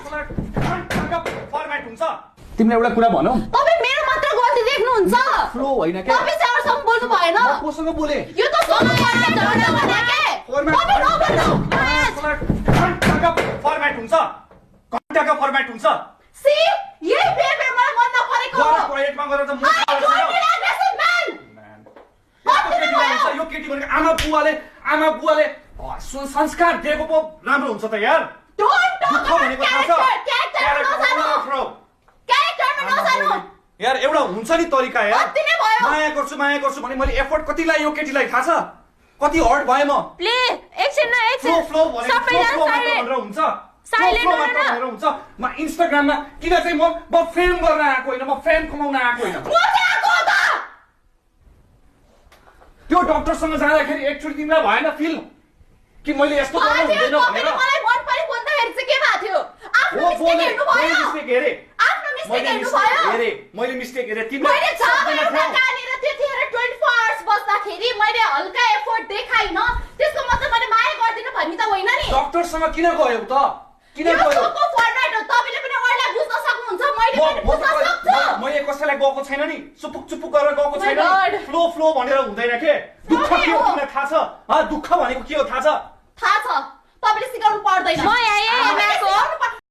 Format हुन्छ। तिमीले एउटा कुरा भनौ, तपाईं मेरो मात्र गल्ती देख्नुहुन्छ। फ्लो होइन के? तपाईं चाहिँ अरूसँग बोल्नु भएन। म कोसँग बोले? यो त समयमा झगडा भने के? तपाईं नबोल्नु। फर्मेट हुन्छ, घण्टाको फर्मेट हुन्छ। सी, यही बिहेभियर मलाई मन नपरेको हो। टोयलेटमा गएर त I don't need aggressive man. यो केटी भनेको आमा बुवाले संस्कार दिएको पो राम्रो हुन्छ त यार। Don't talk दुःख about भनेको थाहा छ? character नजानु। क्यारेक्टरमा नजानु। यार एउटा हुन्छ नि तरिका यार। कति नै भयो। माया गर्छु भने मैले एफर्ट कति लाए यो केटीलाई थाहा छ? कति हर्ट भए म। प्लिज एकछिन न एकछिन। फ्लो भनेर हुन्छ। साइलेन्ट हुन्छ। म इन्स्टाग्राममा किन चाहिँ म फेम गर्न आएको होइन, म फेम कमाउन आएको होइन। म चाहिँ आएको हो त। त्यो डाक्टरसँग जाँदाखेरि एकचोटि तिमीलाई भएन फिल कि मैले यस्तो गर्नु हुँदैन भनेर? मलाई मन परि बोल्दाखेरि चाहिँ के भएको थियो? आफ्नो मिस्टेक हेर्नु भयो। मिस्टेक हेरे। आफ्नो मिस्टेक हेर्नु भयो। मैले मिस्टेक हेरे। मैले तिमीले एउटा कहाँनिर त्यतिखेर 24 आवर्स बस्दाखेरि मैले हल्का एफोर्ट देखाइन, त्यसको मतलब मैले माया गर्दिनँ भन्ने त होइन नि। डाक्टरसँग किन गयौ त? किन यो गयौ? सोको फर्मेट हो। तपाईले पनि अरूलाई बुझ्न सक्नुहुन्छ, मैले पनि बुझ्न सक्छु। मैले कसैलाई गएको छैन नि, चुपुक गरेर गएको My छैन God. नि। फ्लो भनेर हुँदैन के? दुःख के हो तिमीलाई थाहा छ? दुःख भनेको के हो थाहा छ? थाहा छ, तपाईले सिकाउनु पर्दैन। म यहाँ